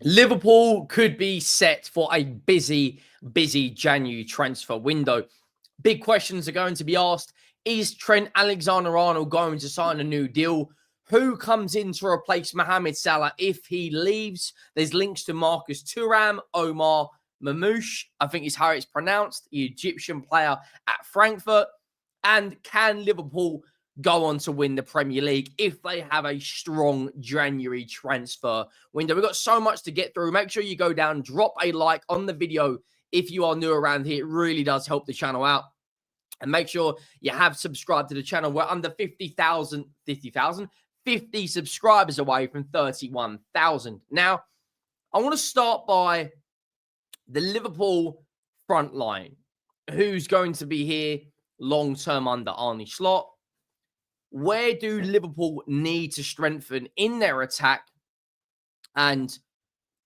Liverpool could be set for a busy January transfer window. Big questions are going to be asked. Is Trent Alexander-Arnold going to sign a new deal? Who comes in to replace Mohammed Salah if he leaves? There's links to Marcus Thuram, Omar Marmoush, I think is how it's pronounced, the Egyptian player at Frankfurt. And can Liverpool go on to win the Premier League if they have a strong January transfer window? We've got so much to get through. Make sure you go down, drop a like on the video if you are new around here. It really does help the channel out. And make sure you have subscribed to the channel. We're under 50 subscribers away from 31,000. Now, I want to start by the Liverpool front line. Who's going to be here long-term under Arne Slot? Where do Liverpool need to strengthen in their attack? And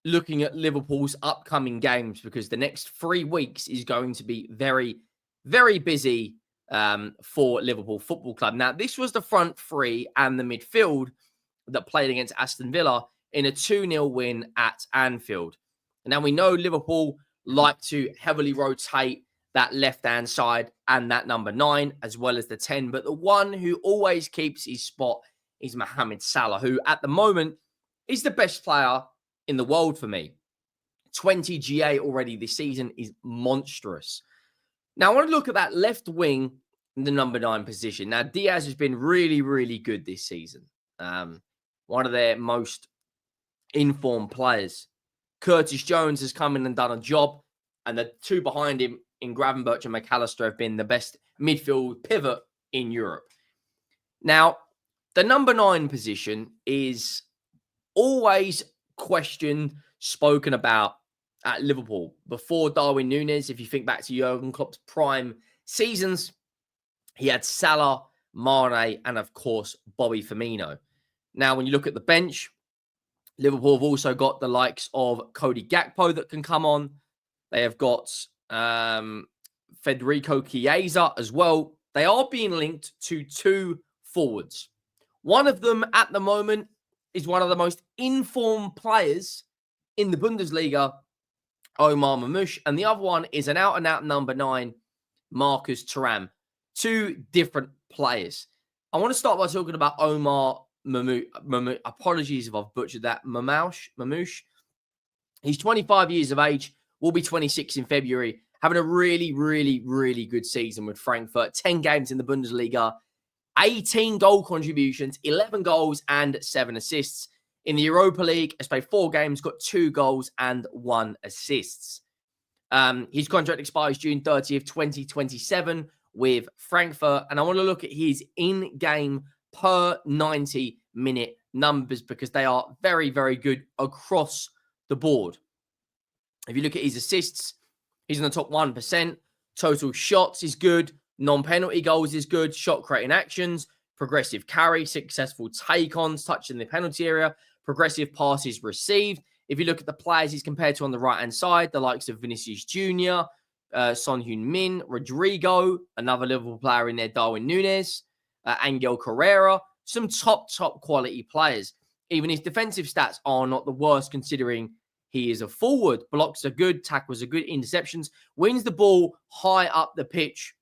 looking at Liverpool's upcoming games, because the next 3 weeks is going to be very, very busy for Liverpool Football Club. Now, this was the front three and the midfield that played against Aston Villa in a 2-0 win at Anfield. Now, we know Liverpool like to heavily rotate that left-hand side and that number 9, as well as the 10. But the one who always keeps his spot is Mohammed Salah, who at the moment is the best player in the world for me. 20 GA already this season is monstrous. Now, I want to look at that left wing in the number 9 position. Now, Diaz has been really, really good this season. One of their most informed players. Curtis Jones has come in and done a job. And the two behind him in Gravenberch and McAllister have been the best midfield pivot in Europe. Now, the number 9 position is always questioned, spoken about at Liverpool. Before Darwin Núñez, if you think back to Jurgen Klopp's prime seasons, he had Salah, Mane, and of course, Bobby Firmino. Now, when you look at the bench, Liverpool have also got the likes of Cody Gakpo that can come on. They have got Federico Chiesa as well. They are being linked to 2 forwards. One of them at the moment is one of the most informed players in the Bundesliga, Omar Marmoush, and the other one is an out-and-out number 9, Marcus Thuram. 2 different players. I want to start by talking about Omar Marmoush. Apologies if I've butchered that. Marmoush. He's 25 years of age, will be 26 in February, having a really, really, really good season with Frankfurt. 10 games in the Bundesliga, 18 goal contributions, 11 goals and 7 assists. In the Europa League, has played 4 games, got 2 goals and 1 assist. His contract expires June 30th, 2027 with Frankfurt. And I want to look at his in-game per 90-minute numbers because they are very, very good across the board. If you look at his assists, he's in the top 1%. Total shots is good. Non-penalty goals is good. Shot creating actions. Progressive carry. Successful take-ons. Touching the penalty area. Progressive passes received. If you look at the players he's compared to on the right-hand side, the likes of Vinicius Jr., Son Heung-min, Rodrigo, another Liverpool player in there, Darwin Núñez, Angel Correa, some top quality players. Even his defensive stats are not the worst considering he is a forward. Blocks are good, tackles are good, interceptions, wins the ball high up the pitch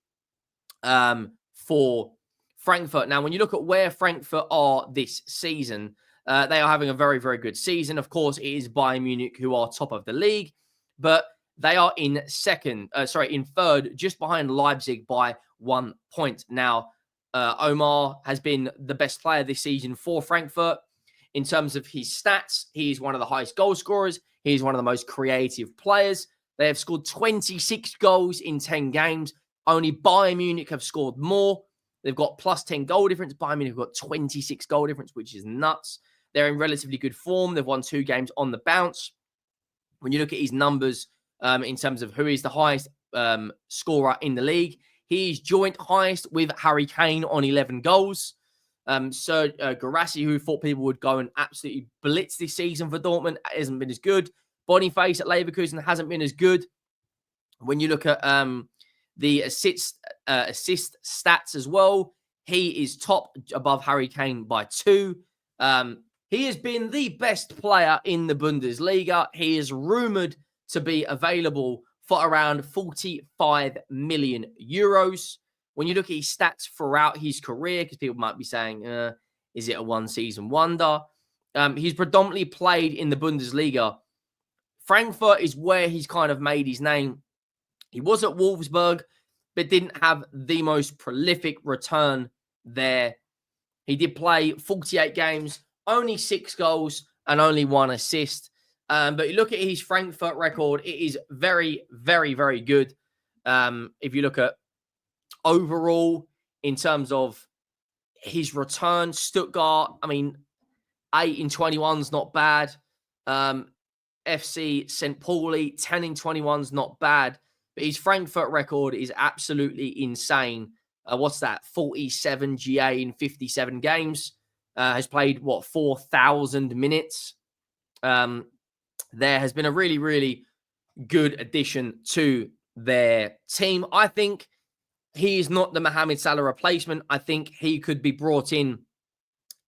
for Frankfurt. Now, when you look at where Frankfurt are this season, they are having a very, very good season. Of course, it is Bayern Munich who are top of the league, but they are in third, just behind Leipzig by 1 point. Now, Omar has been the best player this season for Frankfurt. In terms of his stats, he's one of the highest goal scorers. He's one of the most creative players. They have scored 26 goals in 10 games. Only Bayern Munich have scored more. They've got plus 10 goal difference. Bayern Munich have got 26 goal difference, which is nuts. They're in relatively good form. They've won 2 games on the bounce. When you look at his numbers in terms of who is the highest scorer in the league, he is joint highest with Harry Kane on 11 goals. Serge Guirassy, who thought people would go and absolutely blitz this season for Dortmund, hasn't been as good. Boniface at Leverkusen hasn't been as good. When you look at the assist stats as well, he is top above Harry Kane by 2. He has been the best player in the Bundesliga. He is rumored to be available for around 45 million euros. When you look at his stats throughout his career, because people might be saying, is it a one-season wonder? He's predominantly played in the Bundesliga. Frankfurt is where he's kind of made his name. He was at Wolfsburg, but didn't have the most prolific return there. He did play 48 games, only 6 goals and only 1 assist. But you look at his Frankfurt record, it is very, very, very good. If you look at overall, in terms of his return, Stuttgart, I mean, 8 in 21 is not bad. FC St. Pauli, 10 in 21 is not bad. But his Frankfurt record is absolutely insane. What's that? 47 GA in 57 games. Has played, 4,000 minutes. There has been a really, really good addition to their team. I think he is not the Mohammed Salah replacement. I think he could be brought in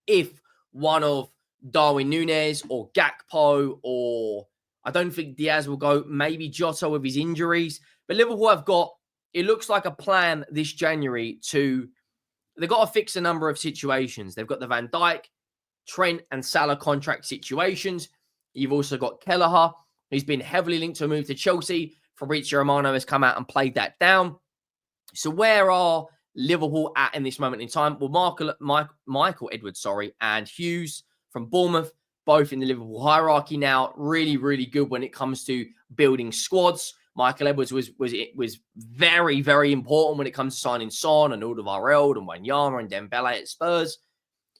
if one of Darwin Núñez or Gakpo, or I don't think Diaz will go, maybe Jota with his injuries. But Liverpool have got, it looks like a plan this January they've got to fix a number of situations. They've got the Van Dijk, Trent and Salah contract situations. You've also got Kelleher, who's been heavily linked to a move to Chelsea. Fabrizio Romano has come out and played that down. So where are Liverpool at in this moment in time? Well, Michael Edwards, and Hughes from Bournemouth, both in the Liverpool hierarchy now. Really, really good when it comes to building squads. Michael Edwards was very, very important when it comes to signing Son and Alderweireld and Wanyama and Dembele at Spurs.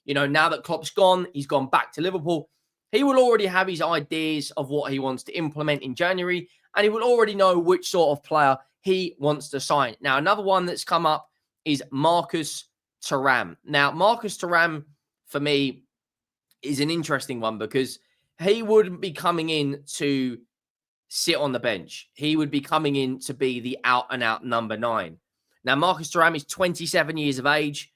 You know, now that Klopp's gone, he's gone back to Liverpool. He will already have his ideas of what he wants to implement in January, and he will already know which sort of player he wants to sign. Now, another one that's come up is Marcus Thuram. Now, Marcus Thuram, for me, is an interesting one because he wouldn't be coming in to sit on the bench. He would be coming in to be the out-and-out number 9. Now, Marcus Thuram is 27 years of age.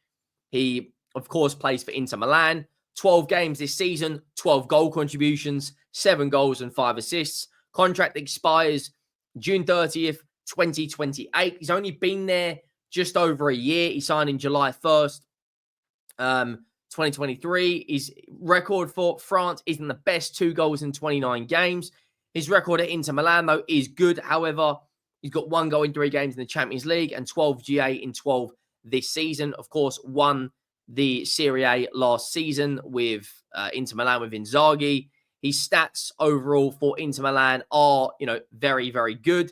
He, of course, plays for Inter Milan. 12 games this season, 12 goal contributions, 7 goals and 5 assists. Contract expires June 30th, 2028. He's only been there just over a year. He signed in July 1st, 2023. His record for France isn't the best, 2 goals in 29 games. His record at Inter Milan, though, is good. However, he's got 1 goal in 3 games in the Champions League and 12 GA in 12 this season. Of course, won the Serie A last season with Inter Milan with Inzaghi. His stats overall for Inter Milan are, very, very good.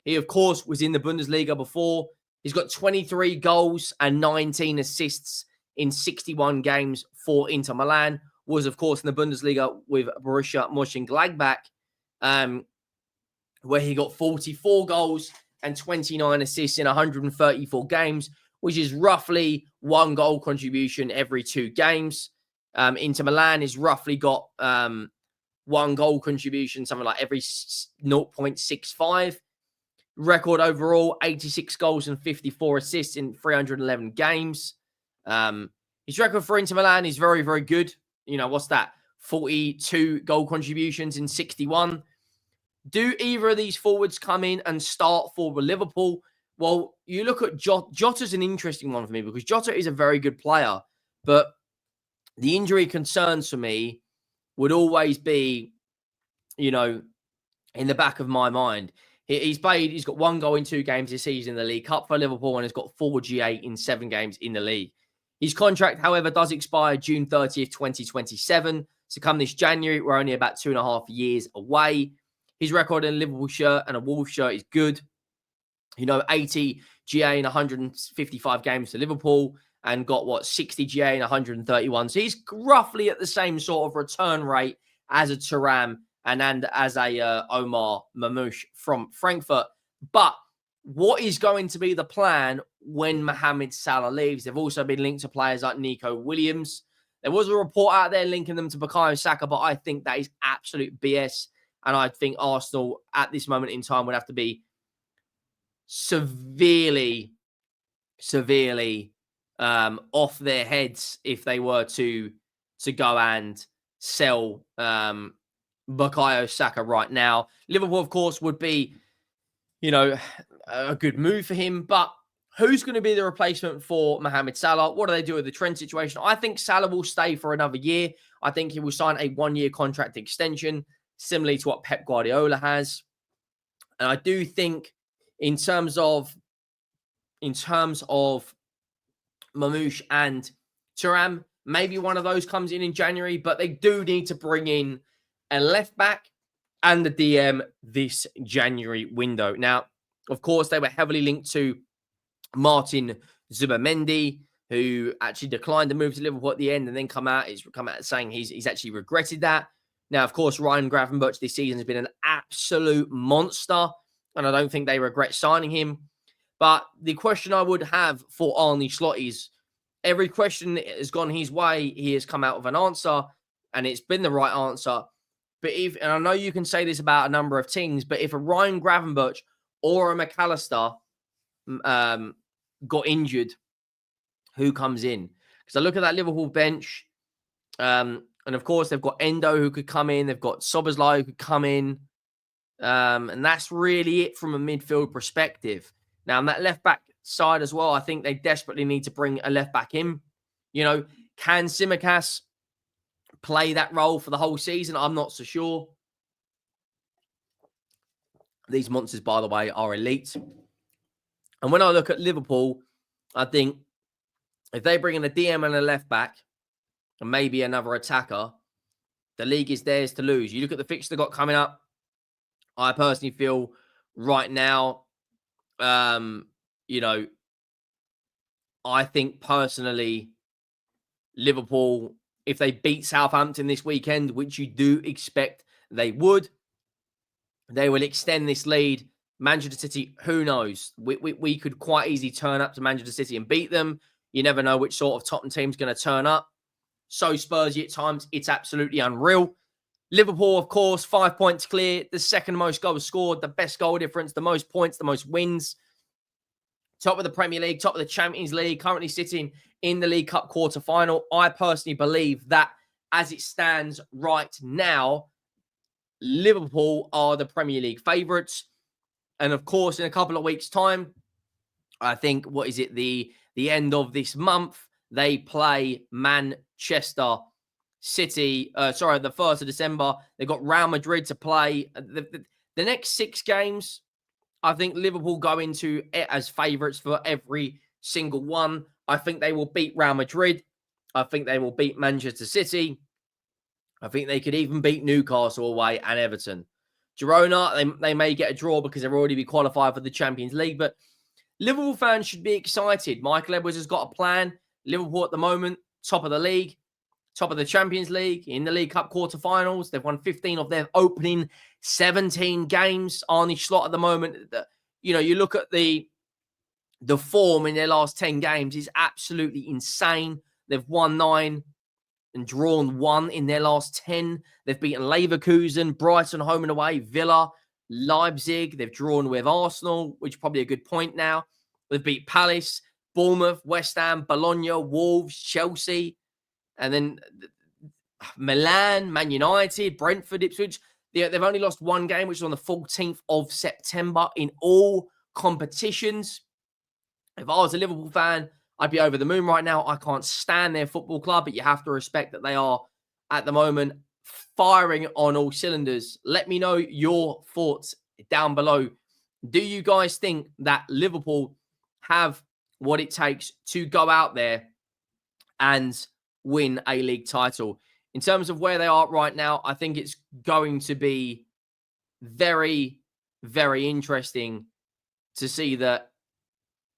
He, of course, was in the Bundesliga before. He's got 23 goals and 19 assists in 61 games for Inter Milan. Was, of course, in the Bundesliga with Borussia Mönchengladbach, where he got 44 goals and 29 assists in 134 games, which is roughly 1 goal contribution every 2 games. Inter Milan has roughly got 1 goal contribution, something like every 0.65. Record overall, 86 goals and 54 assists in 311 games. His record for Inter Milan is very, very good. What's that? 42 goal contributions in 61. Do either of these forwards come in and start for Liverpool? Well, you look at Jota. Jota's an interesting one for me because Jota is a very good player, but the injury concerns for me would always be, in the back of my mind. He's got 1 goal in 2 games this season in the League Cup for Liverpool and has got 4 GA in 7 games in the league. His contract, however, does expire June 30th, 2027. So come this January, we're only about 2.5 years away. His record in a Liverpool shirt and a Wolves shirt is good. 80 GA in 155 games to Liverpool and got 60 GA in 131. So he's roughly at the same sort of return rate as a Thuram and as a Omar Marmoush from Frankfurt. But what is going to be the plan when Mohammed Salah leaves? They've also been linked to players like Nico Williams. There was a report out there linking them to Bukayo Saka, but I think that is absolute BS. And I think Arsenal at this moment in time would have to be severely off their heads if they were to go and sell Bukayo Saka right now. Liverpool, of course, would be, a good move for him. But who's going to be the replacement for Mohammed Salah? What do they do with the Trent situation? I think Salah will stay for another year. I think he will sign a 1-year contract extension, similarly to what Pep Guardiola has. And I do think in terms of Marmoush and Thuram, maybe one of those comes in January, but they do need to bring in a left back and the DM this January window. Now, of course, they were heavily linked to Martin Zubimendi, who actually declined to move to Liverpool at the end and then come out saying he's actually regretted that. Now, of course, Ryan Gravenberch this season has been an absolute monster, and I don't think they regret signing him. But the question I would have for Arne Slot is, every question that has gone his way, he has come out with an answer, and it's been the right answer. But and I know you can say this about a number of teams, but if a Ryan Gravenberch or a McAllister got injured, who comes in? Because I look at that Liverpool bench, and of course they've got Endo who could come in, they've got Szoboszlai who could come in, and that's really it from a midfield perspective. Now, on that left-back side as well, I think they desperately need to bring a left-back in. Can Tsimikas play that role for the whole season? I'm not so sure. These monsters, by the way, are elite. And when I look at Liverpool, I think if they bring in a DM and a left-back and maybe another attacker, the league is theirs to lose. You look at the fixture they've got coming up, I personally feel right now, I think personally, Liverpool, if they beat Southampton this weekend, which you do expect they would, they will extend this lead. Manchester City, who knows? We could quite easily turn up to Manchester City and beat them. You never know which sort of Tottenham team's going to turn up. So Spursy at times, it's absolutely unreal. Liverpool, of course, 5 points clear, the second most goals scored, the best goal difference, the most points, the most wins. Top of the Premier League, top of the Champions League, currently sitting in the League Cup quarter-final. I personally believe that as it stands right now, Liverpool are the Premier League favourites. And of course, in a couple of weeks' time, I think, the end of this month, they play Manchester City. The 1st of December. They've got Real Madrid to play. The next 6 games, I think Liverpool go into it as favourites for every single one. I think they will beat Real Madrid. I think they will beat Manchester City. I think they could even beat Newcastle away and Everton. Girona, they may get a draw because they've already been qualified for the Champions League. But Liverpool fans should be excited. Michael Edwards has got a plan. Liverpool at the moment, top of the league, top of the Champions League, in the League Cup quarterfinals. They've won 15 of their opening 17 games. Arne Slot at the moment, you look at the form in their last 10 games is absolutely insane. They've won 9 and drawn 1 in their last 10. They've beaten Leverkusen, Brighton home and away, Villa, Leipzig. They've drawn with Arsenal, which is probably a good point now. They've beat Palace, Bournemouth, West Ham, Bologna, Wolves, Chelsea, and then Milan, Man United, Brentford, Ipswich. They've only lost 1 game, which is on the 14th of September in all competitions. If I was a Liverpool fan, I'd be over the moon right now. I can't stand their football club, but you have to respect that they are, at the moment, firing on all cylinders. Let me know your thoughts down below. Do you guys think that Liverpool have what it takes to go out there and win a league title? In terms of where they are right now, I think it's going to be very, very interesting to see that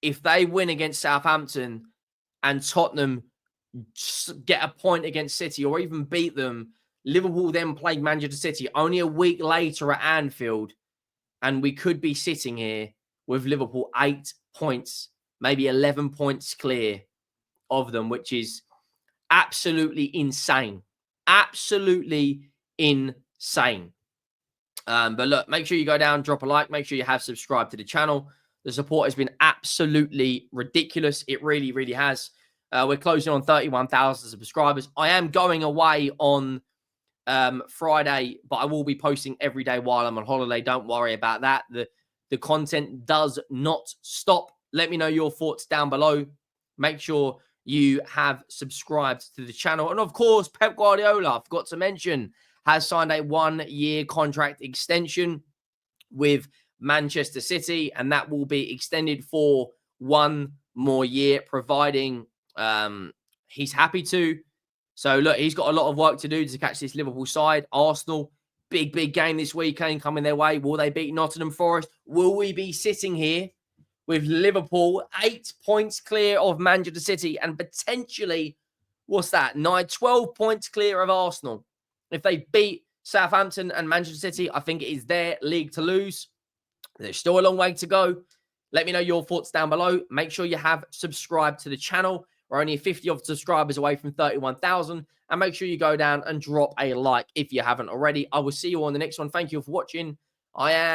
if they win against Southampton and Tottenham get a point against City or even beat them, Liverpool then play Manchester City only a week later at Anfield, and we could be sitting here with Liverpool 8 points, maybe 11 points clear of them, which is absolutely insane. Absolutely insane. But look, make sure you go down, drop a like, make sure you have subscribed to the channel. The support has been absolutely ridiculous. It really, really has. We're closing on 31,000 subscribers. I am going away on Friday, but I will be posting every day while I'm on holiday. Don't worry about that. The content does not stop. Let me know your thoughts down below. Make sure you have subscribed to the channel. And of course, Pep Guardiola, I forgot to mention, has signed a 1-year contract extension with Manchester City, and that will be extended for 1 more year, providing he's happy to. So, look, he's got a lot of work to do to catch this Liverpool side. Arsenal, big game this weekend coming their way. Will they beat Nottingham Forest? Will we be sitting here with Liverpool 8 points clear of Manchester City and potentially, 12 points clear of Arsenal? If they beat Southampton and Manchester City, I think it is their league to lose. There's still a long way to go. Let me know your thoughts down below. Make sure you have subscribed to the channel. We're only 50 of subscribers away from 31,000. And make sure you go down and drop a like if you haven't already. I will see you on the next one. Thank you for watching. I am